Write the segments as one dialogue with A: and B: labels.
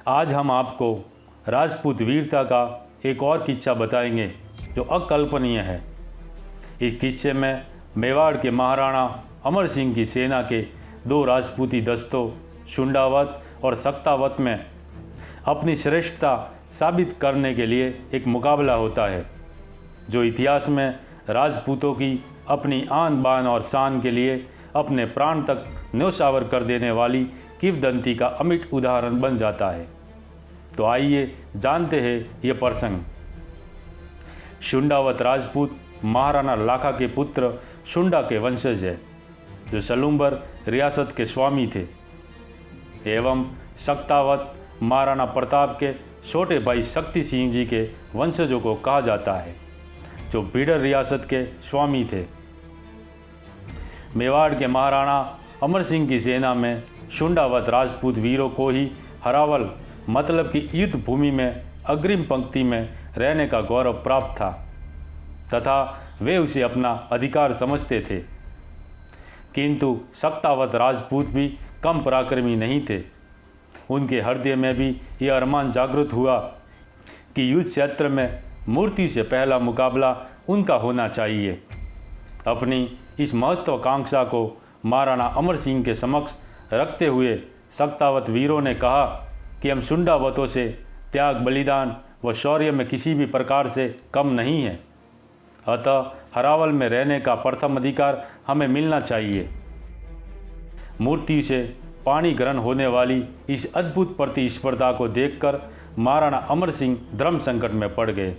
A: आज हम आपको राजपूत वीरता का एक और किस्सा बताएंगे जो अकल्पनीय है। इस किस्से में मेवाड़ के महाराणा अमर सिंह की सेना के दो राजपूती दस्तों शुंडावत और सक्तावत में अपनी श्रेष्ठता साबित करने के लिए एक मुकाबला होता है, जो इतिहास में राजपूतों की अपनी आन बान और शान के लिए अपने प्राण तक न्योछावर कर देने वाली किंवदंती का अमिट उदाहरण बन जाता है। तो आइए जानते हैं ये प्रसंग। शुंडावत राजपूत महाराणा लाखा के पुत्र शुंडा के वंशज है, जो सलुम्बर रियासत के स्वामी थे, एवं सक्तावत महाराणा प्रताप के छोटे भाई शक्ति सिंह जी के वंशजों को कहा जाता है, जो बीडर रियासत के स्वामी थे। मेवाड़ के महाराणा अमर सिंह की सेना में शुंडावत राजपूत वीरों को ही हरावल मतलब कि युद्ध भूमि में अग्रिम पंक्ति में रहने का गौरव प्राप्त था तथा वे उसे अपना अधिकार समझते थे। किंतु सक्तावत राजपूत भी कम पराक्रमी नहीं थे। उनके हृदय में भी यह अरमान जागृत हुआ कि युद्ध क्षेत्र में मूर्ति से पहला मुकाबला उनका होना चाहिए। अपनी इस महत्वाकांक्षा को महाराणा अमर सिंह के समक्ष रखते हुए सक्तावत वीरों ने कहा कि हम शुंडावतों से त्याग, बलिदान व शौर्य में किसी भी प्रकार से कम नहीं हैं, अतः हरावल में रहने का प्रथम अधिकार हमें मिलना चाहिए। मूर्ति से पाणी ग्रहण होने वाली इस अद्भुत प्रतिस्पर्धा को देखकर महाराणा अमर सिंह धर्म संकट में पड़ गए।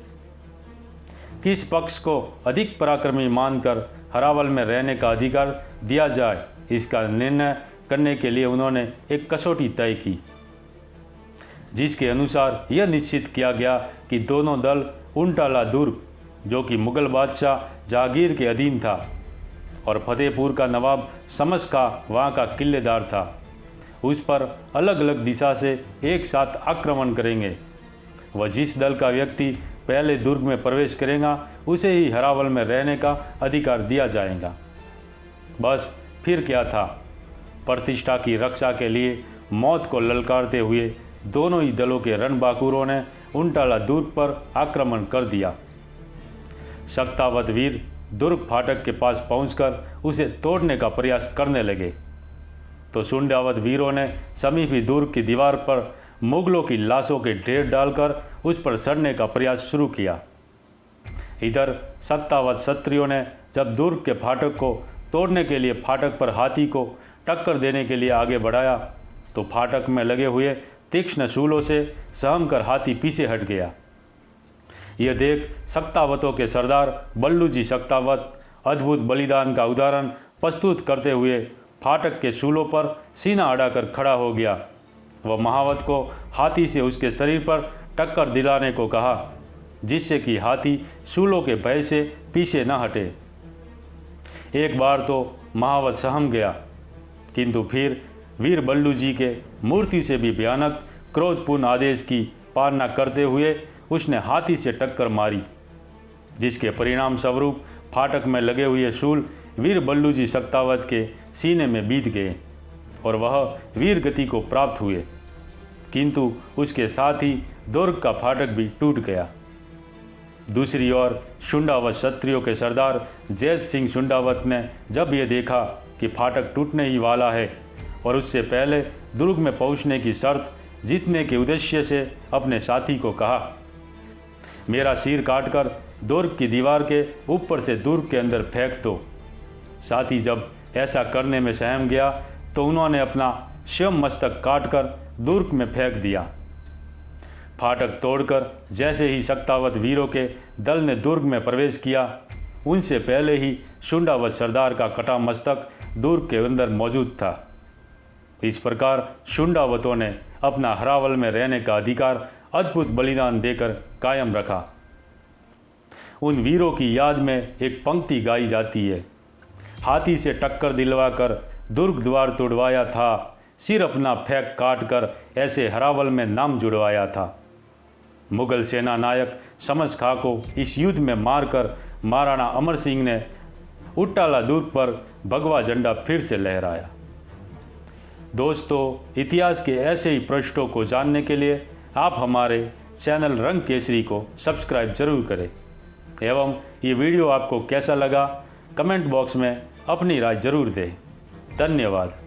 A: किस पक्ष को अधिक पराक्रमी मानकर हरावल में रहने का अधिकार दिया जाए, इसका निर्णय करने के लिए उन्होंने एक कसौटी तय की, जिसके अनुसार यह निश्चित किया गया कि दोनों दल उनटाला दुर्ग, जो कि मुगल बादशाह जहांगीर के अधीन था, और फतेहपुर का नवाब समझ का वहाँ का किलेदार था, उस पर अलग अलग दिशा से एक साथ आक्रमण करेंगे। वह जिस दल का व्यक्ति पहले दुर्ग में प्रवेश करेगा उसे ही हरावल में रहने का अधिकार दिया जाएगा। बस फिर क्या था, प्रतिष्ठा की रक्षा के लिए मौत को ललकारते हुए दोनों ही दलों के रणबांकुरों ने उनटाला दुर्ग पर आक्रमण कर दिया। सक्तावत वीर दुर्ग फाटक के पास पहुंचकर उसे तोड़ने का प्रयास करने लगे, तो शुंडावत वीरों ने समीपी दुर्ग की दीवार पर मुगलों की लाशों के ढेर डालकर उस पर सड़ने का प्रयास शुरू किया। इधर सक्तावत क्षत्रियों ने जब दुर्ग के फाटक को तोड़ने के लिए फाटक पर हाथी को टक्कर देने के लिए आगे बढ़ाया, तो फाटक में लगे हुए तीक्ष्ण शूलों से सहम कर हाथी पीछे हट गया। यह देख सक्तावतों के सरदार बल्लू जी सक्तावत अद्भुत बलिदान का उदाहरण प्रस्तुत करते हुए फाटक के शूलों पर सीना अड़ाकर खड़ा हो गया। वह महावत को हाथी से उसके शरीर पर टक्कर दिलाने को कहा, जिससे कि हाथी शूलों के भय से पीछे न हटे। एक बार तो महावत सहम गया, किंतु फिर वीर बल्लू जी के मूर्ति से भी भयानक क्रोधपूर्ण आदेश की पालना करते हुए उसने हाथी से टक्कर मारी, जिसके परिणाम स्वरूप फाटक में लगे हुए शूल वीर बल्लू जी सक्तावत के सीने में बीत गए और वह वीर गति को प्राप्त हुए। किंतु उसके साथ ही दुर्ग का फाटक भी टूट गया। दूसरी ओर शुंडावत क्षत्रियों के सरदार जैत सिंह शुंडावत ने जब यह देखा कि फाटक टूटने ही वाला है और उससे पहले दुर्ग में पहुंचने की शर्त जीतने के उद्देश्य से अपने साथी को कहा, मेरा सिर काटकर दुर्ग की दीवार के ऊपर से दुर्ग के अंदर फेंक दो। साथी जब ऐसा करने में सहम गया तो उन्होंने अपना स्वयं मस्तक काटकर दुर्ग में फेंक दिया। फाटक तोड़कर जैसे ही सक्तावत वीरों के दल ने दुर्ग में प्रवेश किया, उनसे पहले ही शुंडावत सरदार का कटा मस्तक दुर्ग के अंदर मौजूद था। इस प्रकार शुंडावतों ने अपना हरावल में रहने का अधिकार अद्भुत बलिदान देकर कायम रखा। उन वीरों की याद में एक पंक्ति गाई जाती है, हाथी से टक्कर दिलवाकर दुर्ग द्वार तोड़वाया था, सिर अपना फेंक काट कर ऐसे हरावल में नाम जुड़वाया था। मुगल सेना नायक समझ खां को इस युद्ध में मारकर महाराणा अमर सिंह ने उट्टाला दुर्ग पर भगवा झंडा फिर से लहराया। दोस्तों, इतिहास के ऐसे ही पृष्ठों को जानने के लिए आप हमारे चैनल रंग केसरी को सब्सक्राइब जरूर करें एवं ये वीडियो आपको कैसा लगा कमेंट बॉक्स में अपनी राय जरूर दें। धन्यवाद।